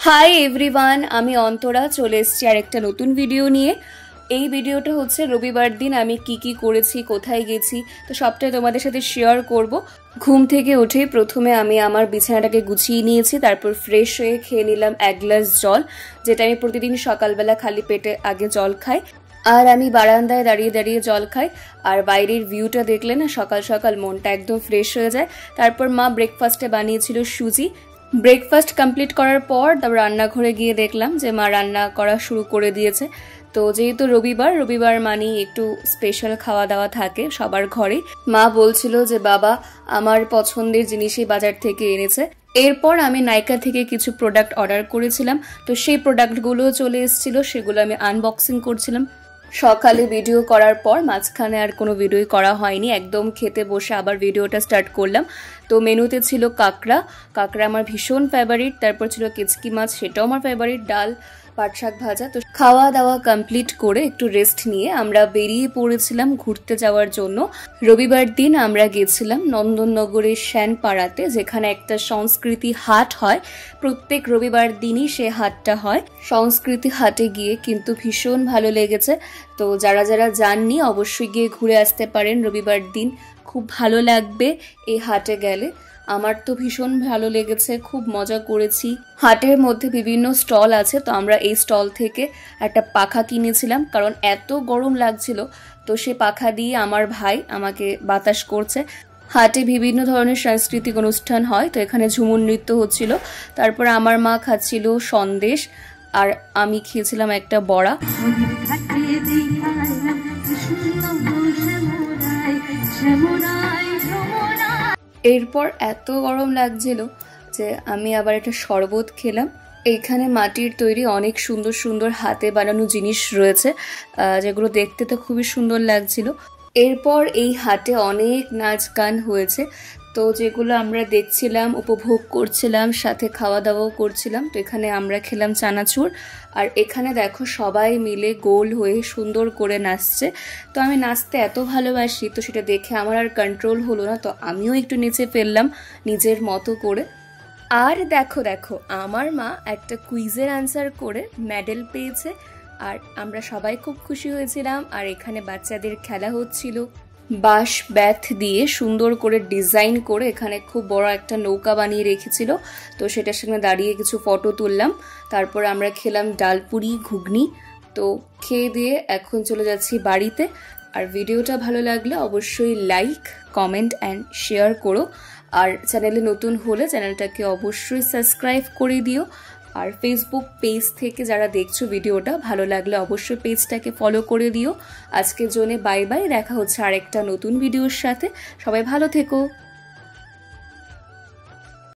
Hi everyone, আমি অন্তরা চলে এসেছি আরেকটা নতুন ভিডিও নিয়ে। এই ভিডিওটা হচ্ছে রবিবার দিন আমি কি করেছি, কোথায় গেছি, তো সবটাই তোমাদের সাথে শেয়ার করব। ঘুম থেকে উঠে প্রথমে আমি আমার বিছানাটাকে গুছিয়ে নিয়েছি, তারপর ফ্রেশ হয়ে খেয়ে নিলাম 1 গ্লাস জল, যেটা আমি প্রতিদিন সকালবেলা খালি পেটে আগে জল খাই। আর আমি বারান্দায় দাঁড়িয়ে দাঁড়িয়ে জল খাই, আর বাইরের ভিউটা দেখলে না সকাল সকাল মনটা একদম ফ্রেশ হয়ে যায়। তারপর মা ব্রেকফাস্টে বানিয়েছিল সুজি। ব্রেকফাস্ট কমপ্লিট করার পর তারপর রান্নাঘরে গিয়ে দেখলাম যে মা রান্না করা শুরু করে দিয়েছে। তো যেহেতু রবিবার মানেই একটু স্পেশাল খাওয়া দাওয়া থাকে সবার ঘরে। মা বলছিল যে বাবা আমার পছন্দের জিনিসই বাজার থেকে এনেছে। এরপর আমি নাইকা থেকে কিছু প্রোডাক্ট অর্ডার করেছিলাম, তো সেই প্রোডাক্টগুলোও চলে এসেছিল, সেগুলো আমি আনবক্সিং করছিলাম। সকালে ভিডিও করার পর মাঝখানে আর কোনো ভিডিওই করা হয়নি, একদম খেতে বসে আবার ভিডিওটা স্টার্ট করলাম। তো মেনুতে ছিল কাঁকড়া আমার ভীষণ ফেভারিট, তারপর ছিল কেচকি মাছ, সেটাও আমার ফেভারিট, ডাল, পাট শাক ভাজা। তো খাওয়া দাওয়া কমপ্লিট করে একটু রেস্ট নিয়ে আমরা বেরিয়ে পড়েছিলাম ঘুরতে যাওয়ার জন্য। রবিবার দিন আমরা গেছিলাম নন্দননগরের শ্যানপাড়াতে, যেখানে একটা সংস্কৃতি হাট হয়। প্রত্যেক রবিবার দিনই সে হাটটা হয়। সংস্কৃতি হাটে গিয়ে কিন্তু ভীষণ ভালো লেগেছে। তো যারা যারা যাননি অবশ্যই গিয়ে ঘুরে আসতে পারেন রবিবার দিন, খুব ভালো লাগবে এই হাটে গেলে। আমার তো ভীষণ ভালো লেগেছে, খুব মজা করেছি। হাটের মধ্যে বিভিন্ন স্টল আছে, তো আমরা এই স্টল থেকে একটা পাখা কিনেছিলাম, কারণ এত গরম লাগছিল। তো সে পাখা দিয়ে আমার ভাই আমাকে বাতাস করছে। হাটে বিভিন্ন ধরনের সাংস্কৃতিক অনুষ্ঠান হয়, তো এখানে ঝুমুর নৃত্য হচ্ছিল। তারপর আমার মা খাচ্ছিল সন্দেশ, আর আমি খেয়েছিলাম একটা বড়া। এরপর এত গরম লাগছিল যে আমি আবার একটা শরবত খেলাম। এইখানে মাটির তৈরি অনেক সুন্দর সুন্দর হাতে বানানো জিনিস রয়েছে, যেগুলো দেখতে তো খুবই সুন্দর লাগছিল। এরপর এই হাটে অনেক নাচ গান হয়েছে, তো যেগুলো আমরা দেখছিলাম, উপভোগ করছিলাম, সাথে খাওয়া দাওয়াও করছিলাম। তো এখানে আমরা খেলাম চানাচুর, আর এখানে দেখো সবাই মিলে গোল হয়ে সুন্দর করে নাচছে। তো আমি নাচতে এত ভালোবাসি, তো সেটা দেখে আমার আর কন্ট্রোল হলো না, তো আমিও একটু নেচে ফেললাম নিজের মতো করে। আর দেখো আমার মা একটা কুইজের আনসার করে মেডেল পেয়েছে, আর আমরা সবাই খুব খুশি হয়েছিলাম। আর এখানে বাচ্চাদের খেলা হচ্ছিল, বাঁশ ব্যাথ দিয়ে সুন্দর করে ডিজাইন করে এখানে খুব বড় একটা নৌকা বানিয়ে রেখেছিল। তো সেটার সঙ্গে দাঁড়িয়ে কিছু ফটো তুললাম। তারপর আমরা খেলাম ডালপুরি, ঘুগনি। তো খেয়ে দিয়ে এখন চলে যাচ্ছি বাড়িতে। আর ভিডিওটা ভালো লাগলে অবশ্যই লাইক, কমেন্ট অ্যান্ড শেয়ার করো। আর চ্যানেলে নতুন হলে চ্যানেলটাকে অবশ্যই সাবস্ক্রাইব করে দিও। আর ফেসবুক পেজ থেকে যারা দেখছো ভিডিওটা, ভালো লাগলে অবশ্যই পেজটাকে ফলো করে দিও। আজকের জন্য বাই বাই, দেখা হচ্ছে আরেকটা নতুন ভিডিওর সাথে। সবাই ভালো থেকো।